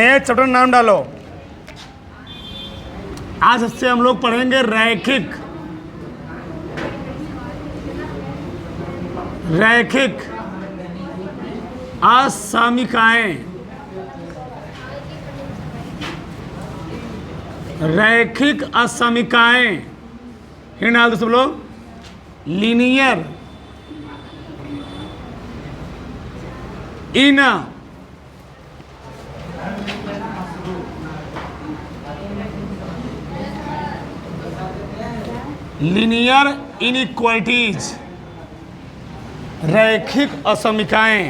नए चैप्टर नाम डालो। आज से हम लोग पढ़ेंगे रैखिक असमीकाएं। रैखिक असमीकाएं हिंट डाल दो सब लोग। लीनियर इन लीनियर इनइक्वालिटीज, रैखिक असमीकाएं,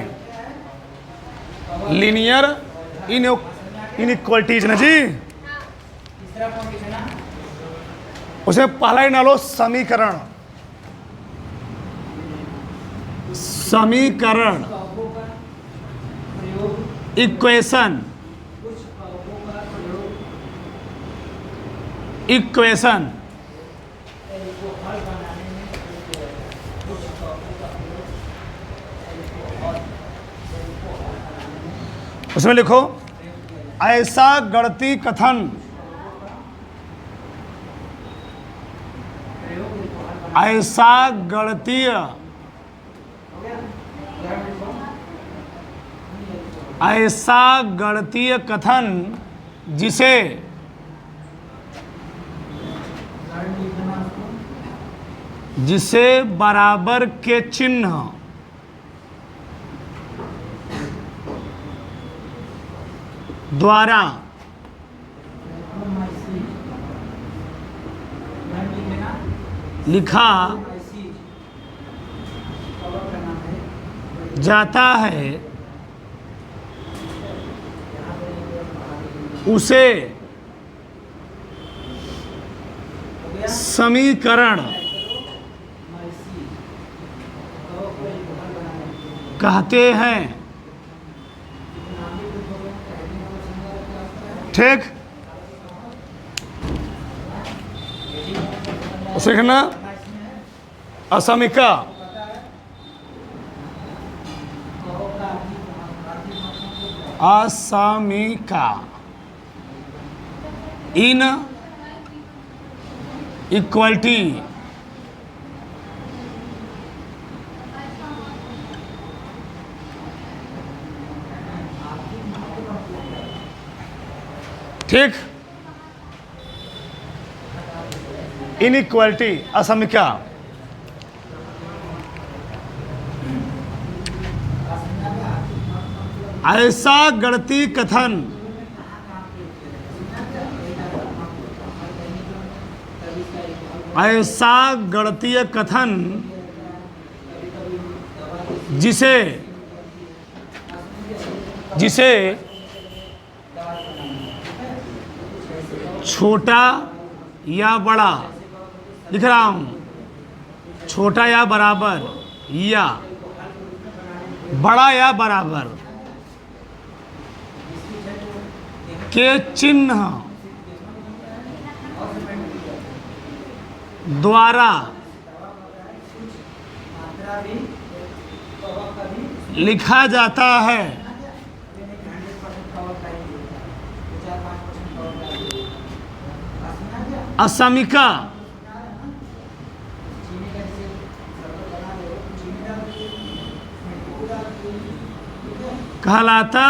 लीनियर इनइक्वालिटीज ना जी। उसमें पहला ही डालो समीकरण। समीकरण इक्वेशन, इक्वेशन उसमें लिखो ऐसा गणितीय कथन, ऐसा गणितीय कथन जिसे बराबर के चिन्ह द्वारा लिखा जाता है उसे समीकरण कहते हैं। ठीक, सीखना असमीका असमीका इन इक्वलिटी ठीक, इनइक्वालिटी असमीका। ऐसा गणितीय कथन जिसे छोटा या बड़ा लिख रहा हूं, छोटा या बराबर या बड़ा या बराबर के चिन्ह द्वारा लिखा जाता है। असमीका कहलाता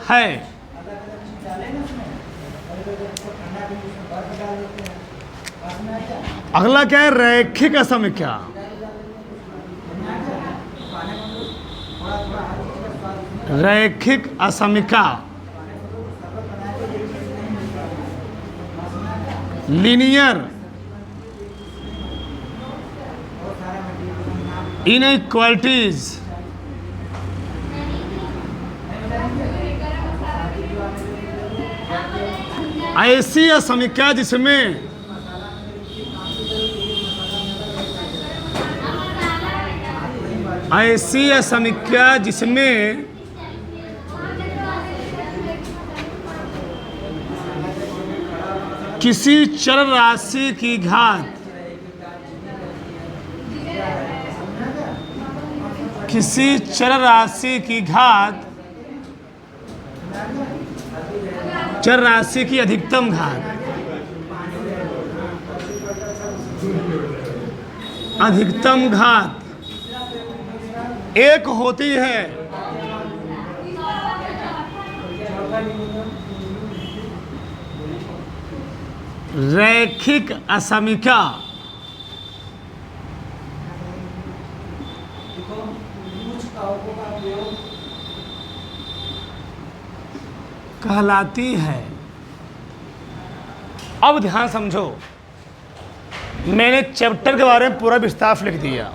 है। अगला क्या है? रैखिक असमीका। रैखिक असमीका लीनियर इनइक्वालिटीज ऐसी असमीका जिसमें किसी चर राशि की घात चर राशि की अधिकतम घात, अधिकतम घात एक होती है रैखिक असमीका कहलाती है। अब ध्यान समझो, मैंने चैप्टर के बारे में पूरा विस्तार से लिख दिया,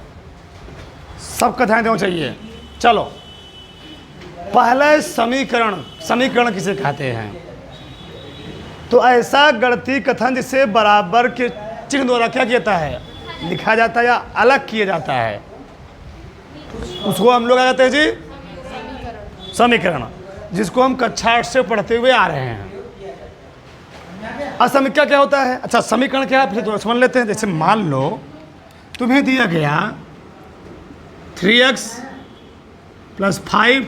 सबका ध्यान देना चाहिए। चलो, पहला समीकरण किसे कहते हैं? तो ऐसा गणितीय कथन जिसे बराबर के चिन्ह द्वारा क्या किया जाता है, लिखा जाता है या अलग किया जाता है, उसको हम लोग क्या कहते हैं जी? समीकरण, जिसको हम कक्षा 8 से पढ़ते हुए आ रहे हैं। असमीका क्या होता है? अच्छा, समीकरण क्या है फिर तो समझ लेते हैं। जैसे मान लो तुम्हें दिया गया 3x + 5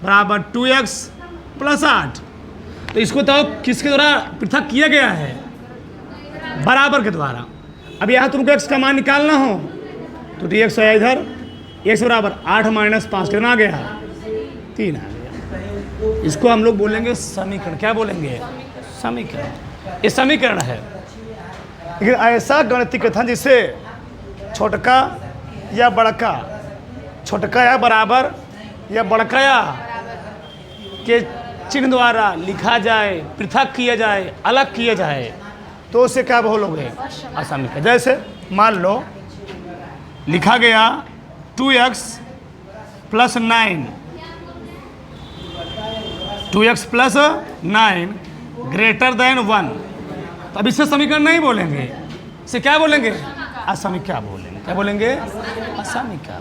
= 2x + 8, तो इसको तो किसके द्वारा पृथक किया गया है? बराबर के द्वारा। अब यहाँ तुमको x का मान निकालना हो तो dx है इधर, x बराबर 8 - 5 कितना आ गया? 3 आ गया। इसको हम लोग बोलेंगे समीकरण। क्या बोलेंगे? समीकरण। ये समीकरण है। लेकिन ऐसा गणितीय कथन जिसे छोटका या बड़का, छोटका या बराबर या बड़का या के चिन्ह द्वारा लिखा जाए, पृथक किया जाए, अलग किया जाए, तो उसे क्या बोलोगे? असमीकरण। जैसे मान लो लिखा गया 2x + 9, 2x + 9 > 1, तो अब इससे समीकरण नहीं बोलेंगे, इसे क्या बोलेंगे? असमीका बोलेंगे। क्या बोलेंगे? असमीका।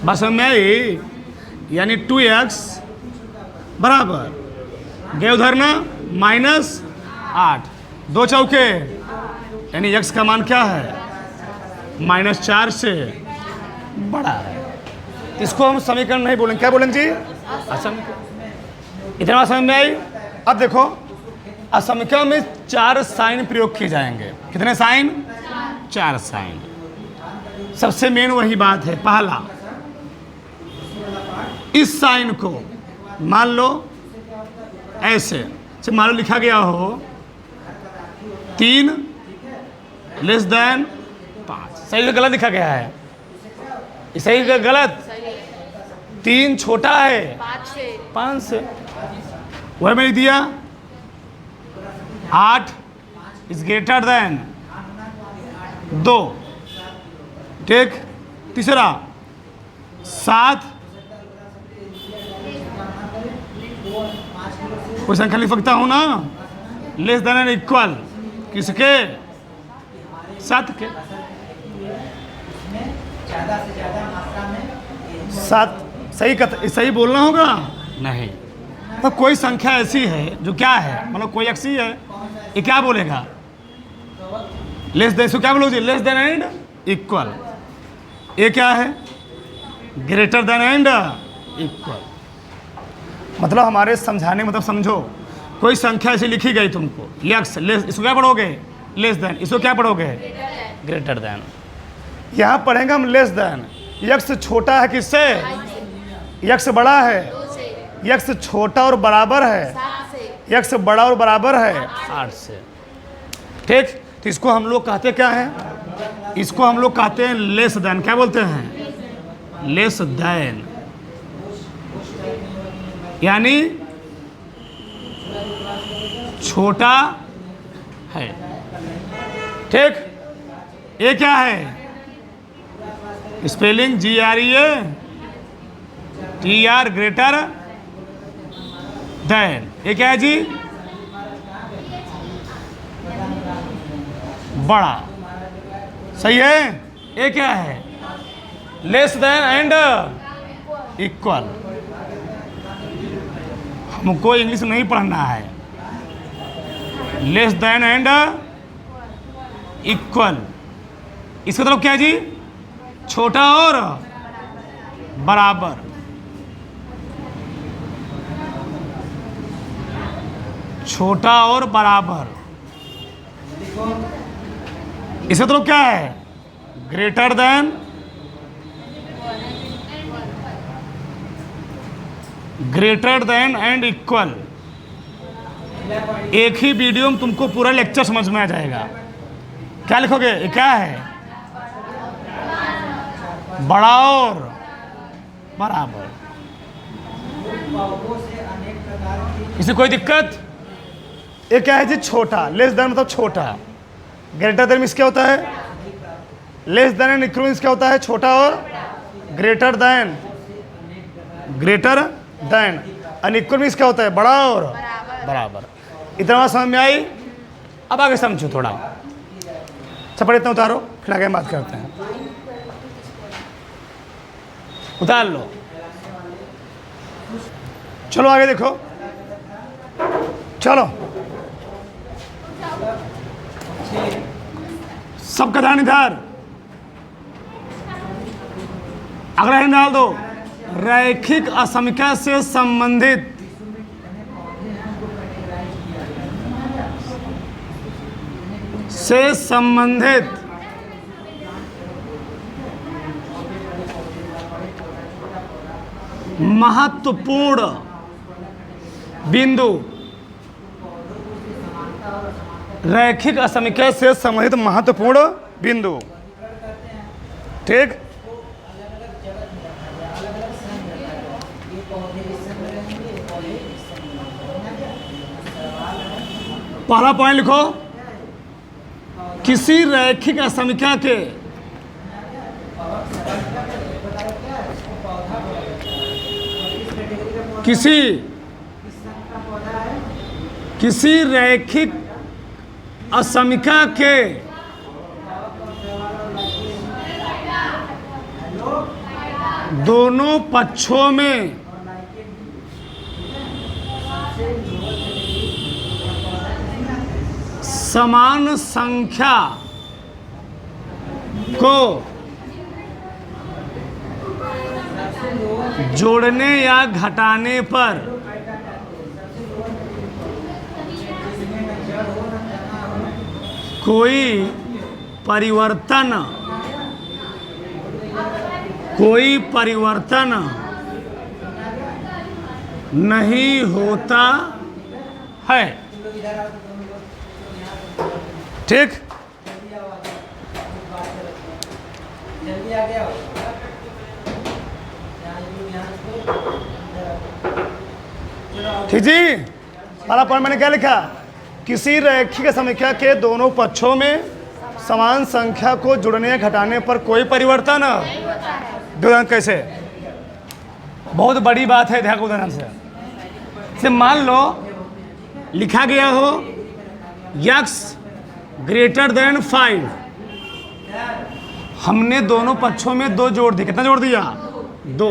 बस में ही, यानी 2x बराबर गए उधर ना -8, 2 चौके, यानी x का मान क्या है? -4 से बड़ा है। इसको हम समीकरण नहीं बोलेंगे। क्या बोलेंगे जी? असमीकरण। इतना समझ में आई? अब देखो, असमीकरण में 4 साइन प्रयोग किए जाएंगे। कितने साइन? 4 साइन। सबसे मेन वही बात है। पहला, इस साइन को मान लो ऐसे, मान लो लिखा गया हो 3 <5। सही से गलत लिखा गया है? सही का गलत? 3 छोटा है 5 से, वह मैंने दिया 8 > 2, ठीक। तीसरा 7, कोई संख्या लिख सकता हूँ ना, <= किसके? 7 के। 7 सही बोलना होगा नहीं, तो कोई संख्या ऐसी है जो क्या है, मतलब कोई x ही है, ये क्या बोलेगा? इसको क्या बोलोगे? <= ये क्या है? <= मतलब हमारे समझाने मतलब समझो, कोई संख्या ऐसी लिखी गई तुमको x, इसको क्या पढ़ोगे? इसको क्या पढ़ोगे? ग्रेटर। यहाँ पढ़ेंगे हम लेस देन। x छोटा है किससे? x बड़ा है, x छोटा और बराबर है, x बड़ा और बराबर है 8 से, ठीक। तो इसको हम लोग कहते क्या है? इसको हम लोग कहते हैं लेस देन। क्या बोलते हैं? लेस देन, यानी छोटा है, ठीक। ये क्या है? Spelling GREATR greater than. ये क्या है जी? बड़ा। सही है। ये क्या है? Less than and equal. हमको इंग्लिश नहीं पढ़ना है। लेस देन एंड इक्वल, इसका मतलब क्या है जी? छोटा और बराबर। छोटा और बराबर, इसे तो क्या है, ग्रेटर देन एंड इक्वल। एक ही वीडियो में तुमको पूरा लेक्चर समझ में आ जाएगा। क्या लिखोगे, ये क्या है, बड़ा और बराबर। इसे कोई दिक्कत, ये क्या है जी, छोटा, लेस देन मतलब छोटा, ग्रेटर देन मीन्स क्या होता है, less than and equal means क्या होता है, छोटा और ग्रेटर देन अनइक्वल मीन्स क्या होता है, बड़ा और बराबर। इतना बात समझ में आई। अब आगे समझो थोड़ा, चपड़ इतना उतारो, फिर आगे बात करते हैं। उतार लो, चलो आगे देखो, चलो सबका ध्यान इधर, अगला हिंद डाल दो। रैखिक असमिका से संबंधित महत्वपूर्ण बिंदु, रैखिक असमिका से संबंधित महत्वपूर्ण बिंदु, ठीक। पहला पॉइंट लिखो, किसी रैखिक असमिका के किसी रैखिक असमिका के दोनों पक्षों में समान संख्या को जोड़ने या घटाने पर कोई परिवर्तन नहीं होता है, ठीक। ठीक जी, पहला पॉइंट मैंने क्या लिखा, किसी रैखिक असमिका के दोनों पक्षों में समान संख्या को जुड़ने या घटाने पर कोई परिवर्तन नहीं। कैसे, बहुत बड़ी बात है, ध्यान उदाहरण से मान लो लिखा गया हो x ग्रेटर देन 5, हमने दोनों पक्षों में 2 जोड़ दिया, कितना जोड़ दिया, 2।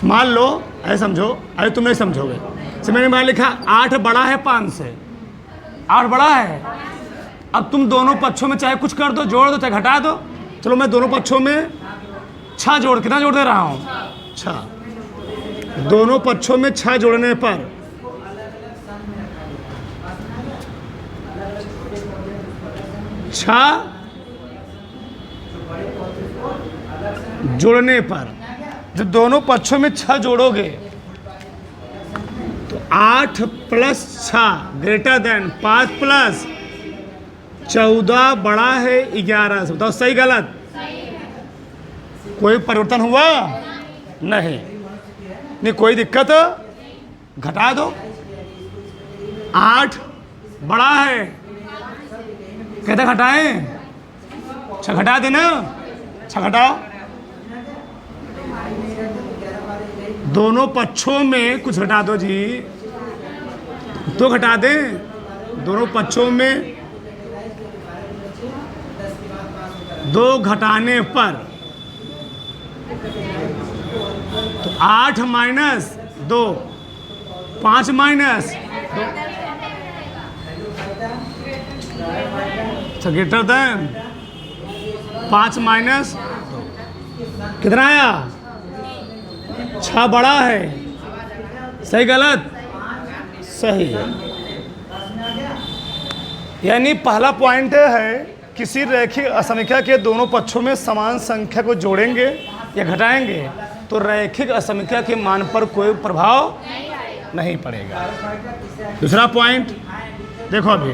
मान लो, ऐसे समझो, अरे तुम नहीं समझोगे, से मैंने मान लिखा 8 बड़ा है 5 से, 8 बड़ा है। अब तुम दोनों पक्षों में चाहे कुछ कर दो, जोड़ दो चाहे घटा दो, चलो मैं दोनों पक्षों में 6 जोड़, कितना जोड़ दे रहा हूँ, 6। दोनों पक्षों में 6 जोड़ने पर जब दोनों पक्षों में 6 जोड़ोगे तो 8 प्लस 6 ग्रेटर देन 5 प्लस 14 बड़ा है 11 से। बताओ सही गलत, कोई परिवर्तन हुआ नहीं, कोई दिक्कत, घटा दो। 8 बड़ा है, कहते घटाएं, 6 घटा देना, 6 घटाओ। दोनों पक्षों में कुछ घटा दो जी, तो घटा दें, दोनों पक्षों में 2 घटाने पर तो 8 minus 2 5 minus 2 greater than 5 minus 2 कितना आया, 6 बड़ा है, सही गलत, सही है। यानी पहला पॉइंट है किसी रैखिक असंख्या के दोनों पक्षों में समान संख्या को जोड़ेंगे या घटाएंगे तो रैखिक असंख्या के मान पर कोई प्रभाव नहीं पड़ेगा। दूसरा पॉइंट देखो, अभी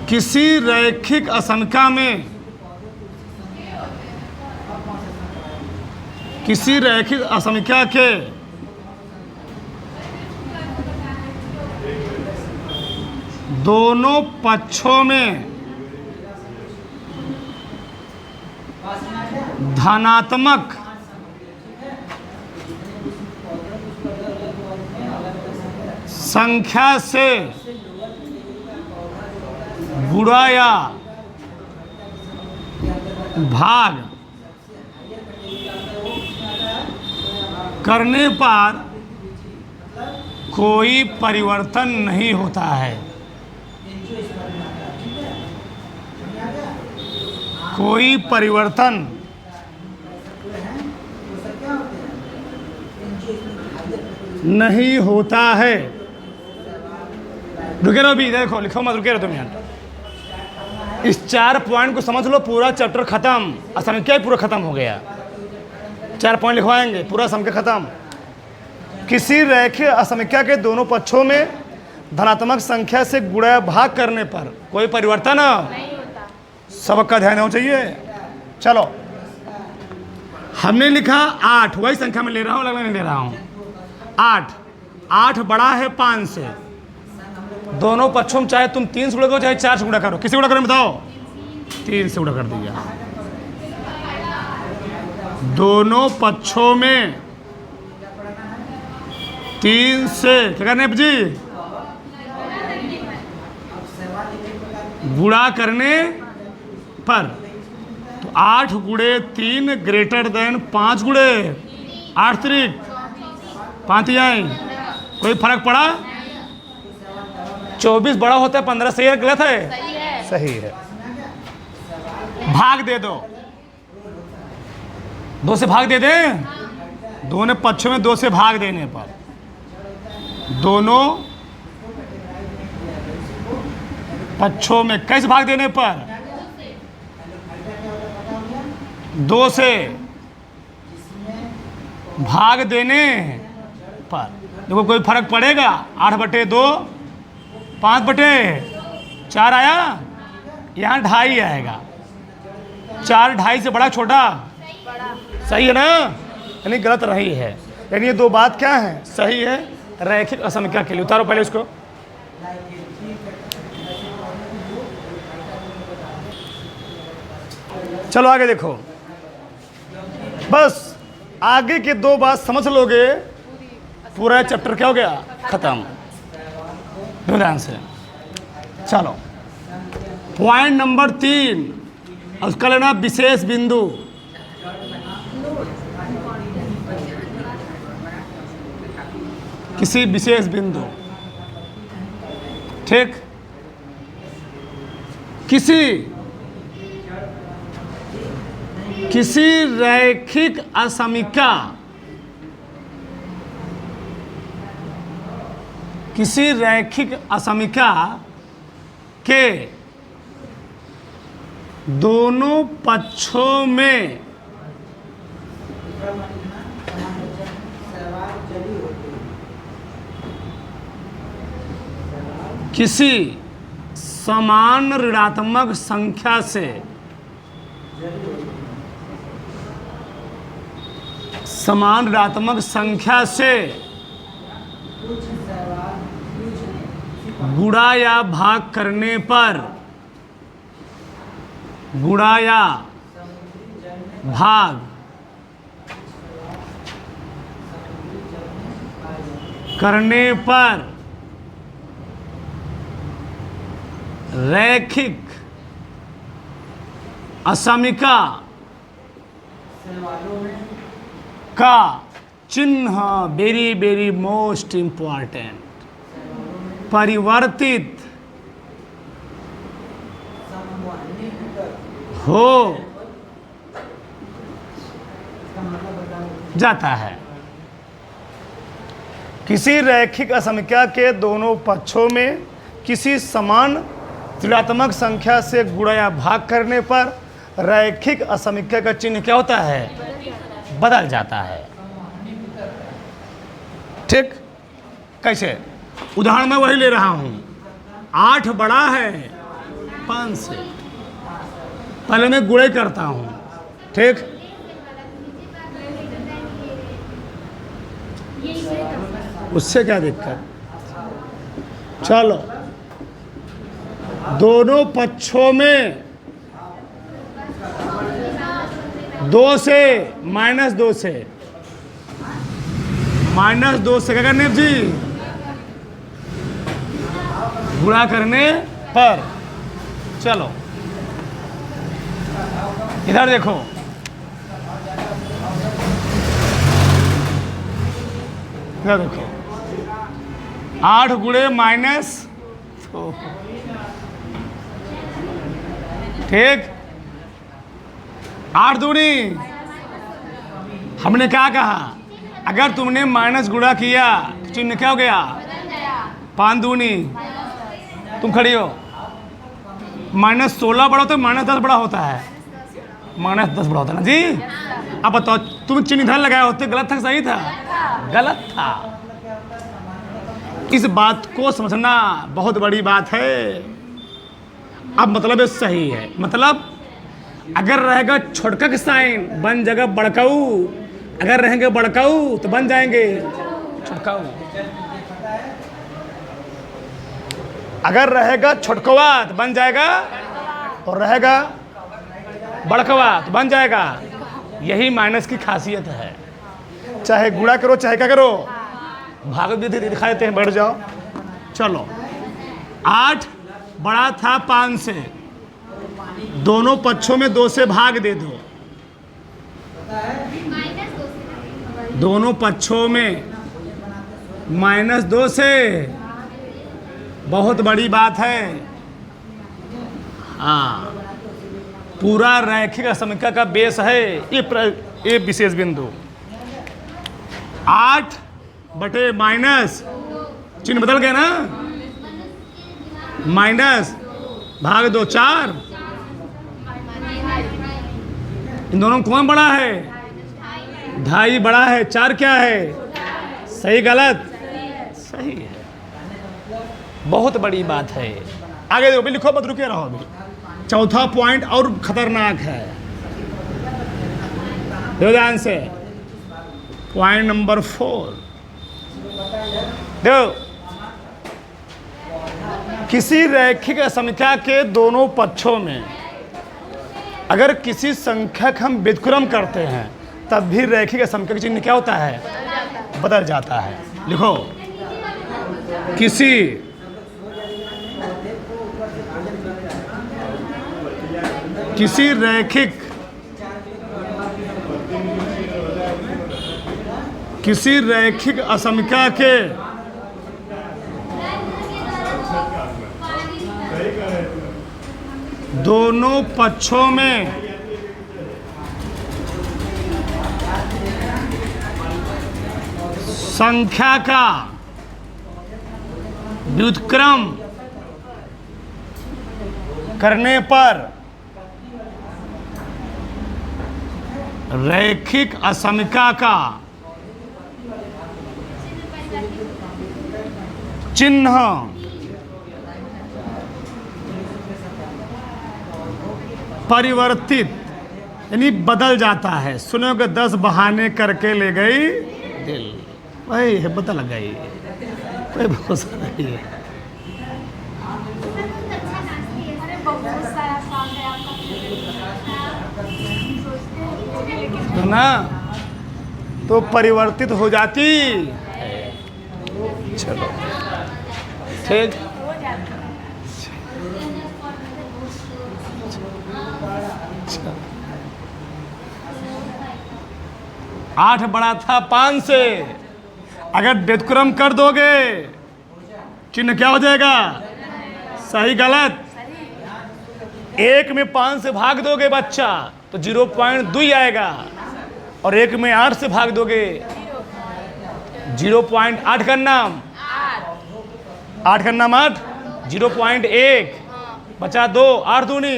किसी रैखिक असंख्या में किसी रैखिक असंख्या के दोनों पक्षों में धनात्मक संख्या से गुणा या भाग करने पर कोई परिवर्तन नहीं होता है। कोई परिवर्तन नहीं होता है। रुके रहो अभी, देखो लिखो मत, रुके रहो तुम यार। इस 4 पॉइंट को समझ लो, पूरा चैप्टर खत्म, असंख्या ही पूरा खत्म हो गया। 4 पॉइंट लिखवाएंगे, पूरा असंख्या खत्म। किसी रैखिक असंख्या के दोनों पक्षों में धनात्मक संख्या से गुणा भाग करने पर कोई परिवर्तन नहीं होता। सबका ध्यान होना चाहिए। चलो, हमने लिखा 8, वही संख्या में ले रहा हूँ, अलग नहीं ले रहा हूँ। 8 बड़ा है 5 से। दोनों पक्षों में चाहे तुम 3 से गुणा करो चाहे 4 से गुणा करो। किसी गुणा करो बताओ? 3 से गुणा कर दिया। दोनों पक्षों में 3 से क्या करने जी? गुणा करने पर। तो 8 गुणे 3 ग्रेटर देन 5 गुणे 8 त्रिक 5 आए। कोई फर्क पड़ा? 24 बड़ा होता है 15, सही है गलत है? सही है। भाग दे दो, 2 से भाग दे दें। दोनों पक्षों में 2 से भाग देने पर, दोनों पक्षों में कैसे भाग देने पर? 2 से भाग देने पर। देखो कोई फर्क पड़ेगा? 8/2 5/4 आया, यहाँ 2.5 आएगा। 4 2.5 से बड़ा छोटा? सही है ना? यानी गलत नहीं है। यानी ये 2 बात क्या है? सही है रैखिक असंख्या के लिए। उतारो पहले इसको। चलो आगे देखो। बस आगे के 2 बात समझ लोगे, पूरा चैप्टर क्या हो गया? खत्म। ध्यान से चलो। पॉइंट नंबर 3, उसका लेना विशेष बिंदु। किसी विशेष बिंदु, ठीक? किसी रैखिक असंख्या, किसी रैखिक असंख्या के दोनों पक्षों में किसी समान ऋणात्मक संख्या से गुणा या भाग करने पर, गुणा या भाग करने पर रैखिक असंख्या का चिन्ह, वेरी वेरी मोस्ट इंपॉर्टेंट, परिवर्तित हो जाता है। किसी रैखिक असंख्या के दोनों पक्षों में किसी समान ऋणात्मक संख्या से गुणा या भाग करने पर रैखिक असंख्या का चिन्ह क्या होता है? बदल जाता है। ठीक, कैसे? उदाहरण मैं वही ले रहा हूं। 8 बड़ा है 5 से, पहले मैं गुणे करता हूं। ठीक, उससे क्या दिक्कत? चलो, दोनों पक्षों में 2 से -2 से -2 से क्या करने जी? गुणा करने पर। चलो इधर देखो, इधर देखो, 8 गुणे -2, ठीक, 8 दूनी। हमने क्या कहा? अगर तुमने माइनस गुणा किया तो चिन्ह क्या हो गया? 5 दूनी, तुम खड़ी हो। -16 बड़ा होता है, -10 बड़ा होता है? -10 बड़ा होता है ना जी। अब बताओ, तुम चिन्ह इधर लगाए होते, गलत था सही था? गलत था। इस बात को समझना बहुत बड़ी बात है। अब मतलब ये सही है, मतलब अगर रहेगा छोटका का साइन बन जाएगा बड़काऊ, अगर रहेंगे बड़काऊ तो बन जाएंगे छोटकाऊ। अगर रहेगा छोटकवा तो बन जाएगा, और रहेगा बड़कवा तो बन जाएगा। यही माइनस की खासियत है। चाहे गुणा करो चाहे क्या करो, भाग विधि दिखा देते हैं, बैठ जाओ। चलो, 8 बड़ा था 5 से, दोनों पक्षों में 2 से भाग दे दो। दोनों पक्षों में -2 से, बहुत बड़ी बात है। हाँ, पूरा रैखिक असंख्या का बेस है ये विशेष बिंदु। 8 बटे माइनस, चिन्ह बदल गया ना, माइनस भाग 2 4। इन दोनों कौन बड़ा है? 2.5 बड़ा है, 4 क्या है? सही गलत? सही है। बहुत बड़ी बात है। आगे देखो, लिखो मत, रुके रहो अभी। चौथा पॉइंट और खतरनाक है, ध्यान से। पॉइंट नंबर 4 देखो, किसी रैखिक संख्या के दोनों पक्षों में अगर किसी संख्या का हम व्युत्क्रम करते हैं तब भी रैखिक संख्या का चिन्ह क्या होता है? बदल जाता है। लिखो, किसी रैखिक असंख्या के दोनों पक्षों में संख्या का व्युत्क्रम करने पर रैखिक असंख्या का चिन्ह परिवर्तित यानी बदल जाता है। सुनोगे 10 बहाने करके ले गई दिल, वही है, बदल गई, कोई भरोसा नहीं है। तो ना, तो परिवर्तित हो जाती। चलो ठीक, 8 बड़ा था 5 से, अगर व्युत्क्रम कर दोगे चिन्ह क्या हो जाएगा? सही गलत? 1 में 5 से भाग दोगे बच्चा तो 0.2 आएगा, और 1 में 8 से भाग दोगे 0.8 का नाम 8 का नाम 8 0.1 बचा 2 8 दूनी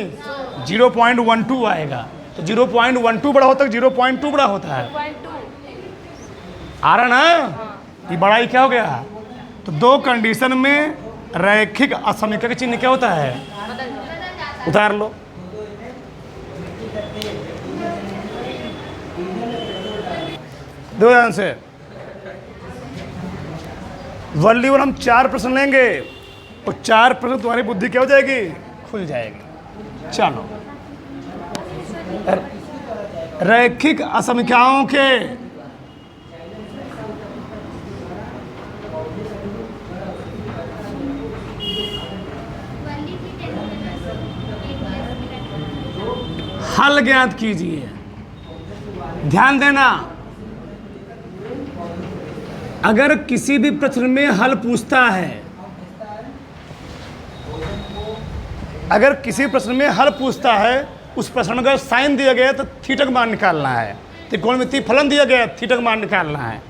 0.12 आएगा। तो 0.12 बड़ा होता है 0.2 बड़ा होता है। आ रहा ना ये बड़ा ही क्या हो गया। तो दो कंडीशन में रैखिक असमीकरण का चिन्ह क्या होता है, उतार लो। दो ध्यान से वॉल्यूम हम 4 प्रश्न लेंगे और 4 प्रश्न तुम्हारी बुद्धि क्या हो जाएगी, खुल जाएगी। चलो रैखिक असमीकरणों के हल ज्ञात कीजिए। ध्यान देना, अगर किसी भी प्रश्न में हल पूछता है, अगर किसी प्रश्न में हल पूछता है, उस प्रश्न का साइन दिया गया तो थीटा का मान निकालना है। त्रिकोणमितीय फलन दिया गया थीटा का मान निकालना है।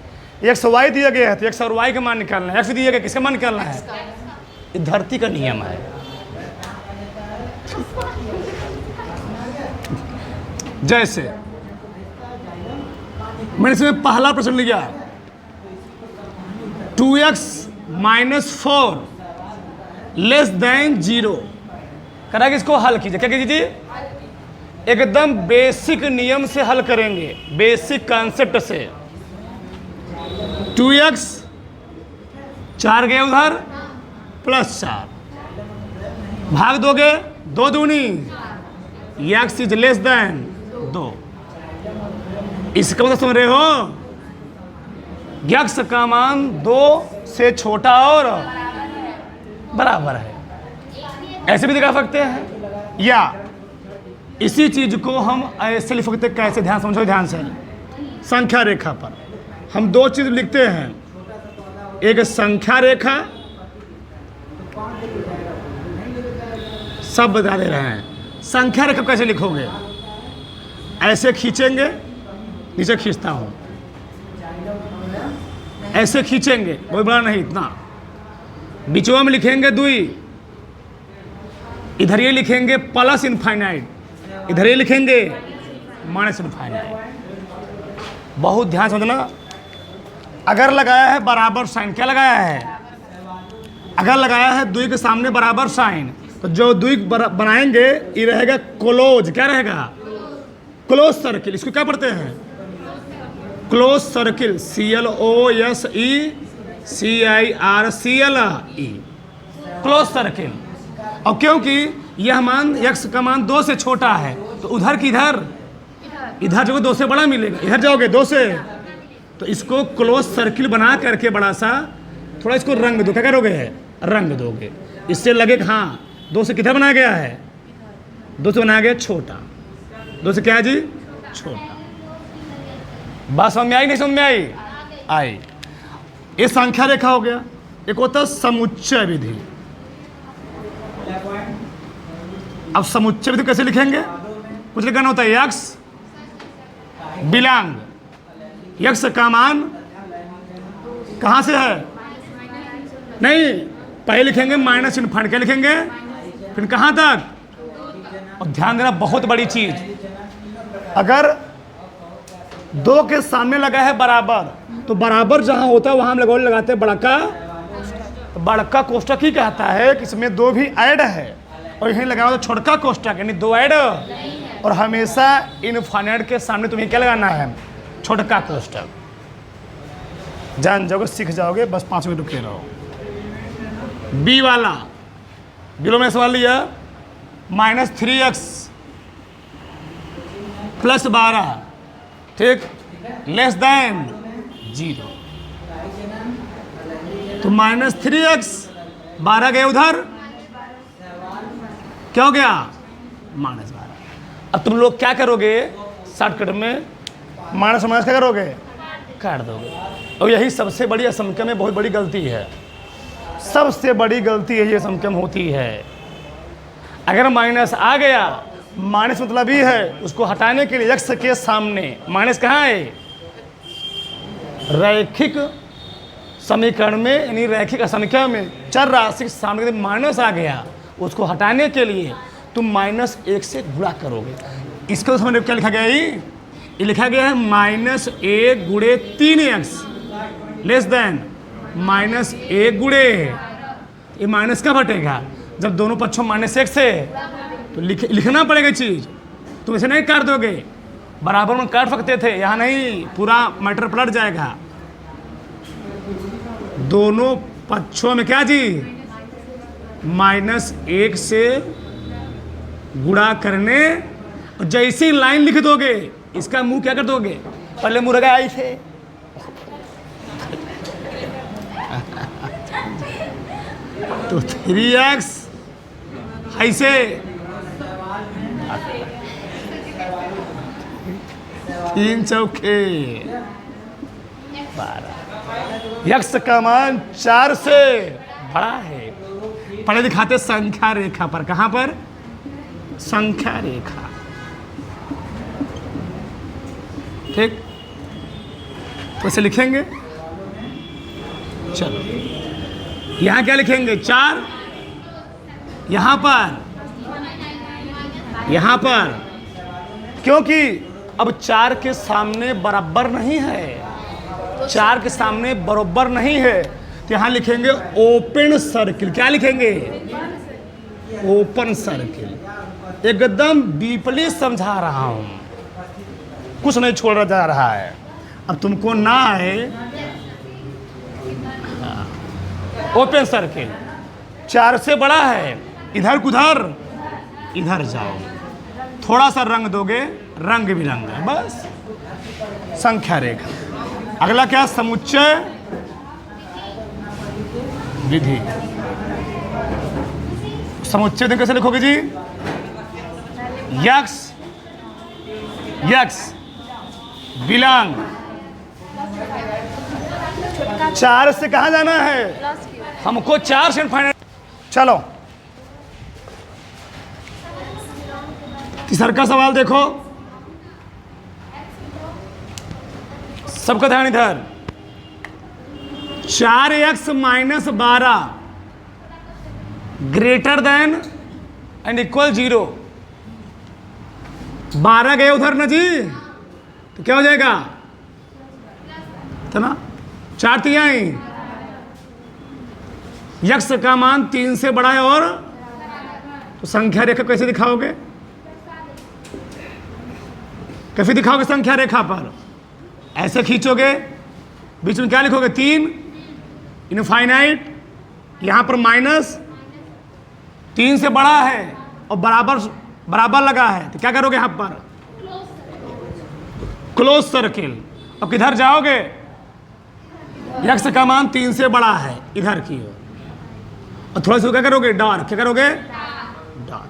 एक्स वाई दिया गया है तो एक्स और वाई का मान निकालना है। एक्स दिया गया किसका मान निकालना है, ये धरती का नियम है। जैसे मैंने इसमें पहला प्रश्न लिया 2x - 4 < 0 करा कि इसको हल कीजिए। क्या कीजिए, एकदम बेसिक नियम से हल करेंगे, बेसिक कॉन्सेप्ट से। 2x 4 गए उधर +4 भाग दोगे 2 दूनी x < 2। इसका मतलब समझ रहे हो, x का मान 2 से छोटा और बराबर है। ऐसे भी दिखा सकते हैं, या इसी चीज को हम ऐसे लिख सकते हैं। कैसे, ध्यान समझो, ध्यान से। संख्या रेखा पर हम 2 चीज लिखते हैं, एक संख्या रेखा, सब बता दे रहे हैं। संख्या रेखा कैसे लिखोगे, ऐसे खींचेंगे, नीचे खींचता हूं, ऐसे खींचेंगे, बहुत बड़ा नहीं, इतना। बीचों में लिखेंगे 2, इधर ये लिखेंगे प्लस इनफाइनाइट, इधर ये लिखेंगे माइनस इनफाइनाइट। बहुत ध्यान समझना। अगर लगाया है बराबर साइन, क्या लगाया है, अगर लगाया है 2 के सामने बराबर साइन, तो जो 2 बनाएंगे ये रहेगा क्लोज, क्या रहेगा, क्लोज सर्किल। इसको क्या पढ़ते हैं, close circle, CLOSECIRCLE, close circle. और क्योंकि यह मान x का मान 2 से छोटा है, तो उधर की इधर जाओगे 2 से बड़ा मिलेगा, इधर जाओगे 2 से, तो इसको क्लोज सर्किल बना करके बड़ा सा थोड़ा इसको रंग दो। क्या करोगे, रंग दोगे, इससे लगे कि हाँ 2 से किधर बनाया गया है, 2 से बनाया गया छोटा, 2 से क्या है जी, छोटा। बात समझ में आई, नहीं समझ में आई, आई। ये संख्या रेखा हो गया। एक होता है समुच्चय विधि। अब समुच्चय विधि कैसे लिखेंगे, कुछ लिखना होता है x बिलोंग, x का मान कहां से है, नहीं, पहले लिखेंगे माइनस इनफाइनाइट, क्या लिखेंगे, फिर कहां तक। और ध्यान देना, बहुत बड़ी चीज, अगर 2 के सामने लगा है बराबर, तो बराबर जहां होता है वहां हम लगाते हैं बड़का। तो बड़का कोष्टक ही कहता है कि इसमें 2 भी ऐड है, और यहीं लगा हुआ तो छोटका कोष्टक, यानी 2 ऐड। और हमेशा इनफाइनाइट के सामने तुम्हें क्या लगाना है, छोटका कोष्टक। जान जाओगे, सीख जाओगे, बस 5 मिनट रुके रहो। बी वाला, बिलो में सवाल लिया -3x + 12, ठीक, < 0। तो -3x 12 गए उधर, क्या हो गया, -12। अब तुम लोग क्या करोगे, शॉर्टकट में माइनस माइनस क्या करोगे, काट दोगे। और यही सबसे बड़ी असंख्य में बहुत बड़ी गलती है, सबसे बड़ी गलती है ये असंख्य होती है। अगर माइनस आ गया माइनस मतलब ही है उसको हटाने के लिए x के सामने माइनस कहाँ है, रैखिक समीकरण में यानी रैखिक असंख्या में चर राशि के सामने माइनस आ गया, उसको हटाने के लिए तुम -1 से गुणा करोगे। इसको समझ क्या लिखा गया है, ये लिखा गया है -1 गुणे 3x लेस देन -1 गुणे, ये माइनस कब हटेगा, जब दोनों पक्षों -1 है तो लिखना पड़ेगा चीज, तुम इसे नहीं काट दोगे, बराबर में काट सकते थे, यहाँ नहीं, पूरा मैटर पलट जाएगा। दोनों पक्षों में क्या जी, -1 से गुणा करने, और जैसी लाइन लिख दोगे इसका मुंह क्या कर दोगे, पहले मुर्गा आई थे तो 3x ऐसे 3 चौके 12, यक्स का मान 4 से बड़ा है। पढ़े दिखाते संख्या रेखा पर, कहां पर, संख्या रेखा, ठीक, तो इसे लिखेंगे, चलो यहां क्या लिखेंगे 4, यहां पर क्योंकि अब 4 के सामने बराबर नहीं है, 4 के सामने बराबर नहीं है, तो यहां लिखेंगे ओपन सर्किल। क्या लिखेंगे, ओपन सर्किल। एकदम डीपली समझा रहा हूं, कुछ नहीं छोड़ा जा रहा है। अब तुमको ना आए, ओपन सर्किल 4 से बड़ा है, इधर कुधर इधर जाओ, थोड़ा सा रंग दोगे, रंग भी रंग है, बस संख्या रेखा। अगला क्या, समुच्चय विधि। समुच्चय विधि कैसे लिखोगे जी, यक्स बिलोंग 4 से कहां जाना है, हमको 4 से फाइनल। चलो तीसरा का सवाल देखो, सबका ध्यान इधर, 4x - 12 greater than and equal 0। 12 गए उधर ना जी, तो क्या हो जाएगा, ना 4 तिहाई, यक्स का मान 3 से बड़ा है, और तो संख्या रेखा कैसे दिखाओगे, कैसे दिखाओगे संख्या रेखा पर, ऐसे खींचोगे, बीच में क्या लिखोगे 3 इनफाइनाइट, यहां पर -3 से बड़ा है और बराबर लगा है, तो क्या करोगे यहां पर, क्लोज सर्किल। अब किधर जाओगे, यक्स का मान 3 से बड़ा है, इधर की ओर, और थोड़ा सा क्या करोगे, डार्क, क्या करोगे, डार्क,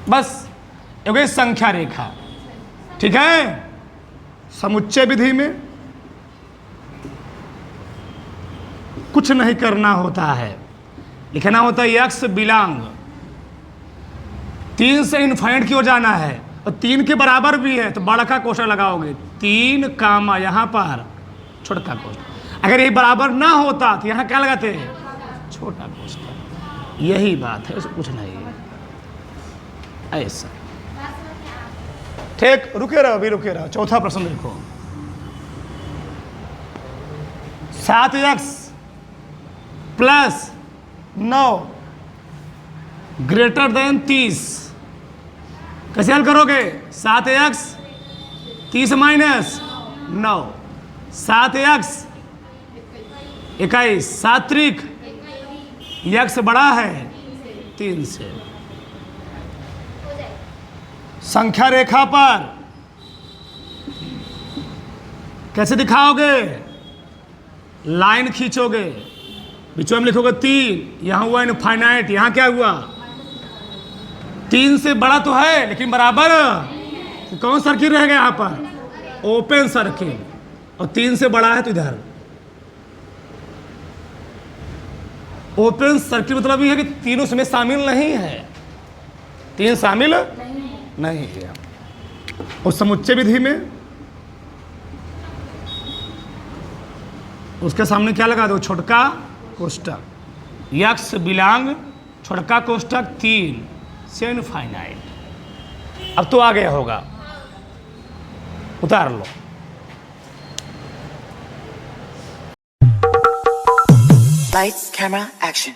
बस ये संख्या रेखा, ठीक है। समुच्चय विधि में कुछ नहीं करना होता है, लिखना होता है यक्स बिलोंग, 3 से इनफाइनाइट की ओर जाना है, और 3 के बराबर भी है, तो बड़ा का कोष्ठक लगाओगे, 3 कामा यहां पर छोटा कोष्ठक। अगर ये बराबर ना होता तो यहां क्या लगाते हैं, छोटा कोष्ठक। यही बात है, कुछ नहीं है, ऐसा, ठीक। रुके रहो, अभी रुके रहो। चौथा प्रश्न देखो, 7x + 9 ग्रेटर देन 30, कैसे हल करोगे, 7x 30 - 9, 7x 21, 7 त्रिक, यक्स बड़ा है 3 से। संख्या रेखा पर कैसे दिखाओगे, लाइन खींचोगे, बीच में लिखोगे 3, यहां हुआ इनफाइनाइट, यहां क्या हुआ, 3 से बड़ा तो है लेकिन बराबर, तो कौन सर्किल रहेगा यहां पर, ओपन सर्किल, और 3 से बड़ा है तो इधर ओपन सर्किल। मतलब ये है कि तीनों उसमें शामिल नहीं है, 3 शामिल नहीं गया। उस समुच्चय विधि में उसके सामने क्या लगा दो, छोटका कोष्टक, यक्स बिलांग छोटका कोष्टक 3 से इनफाइनाइट। अब तो आ गया होगा, उतार लो। Lights, camera, action.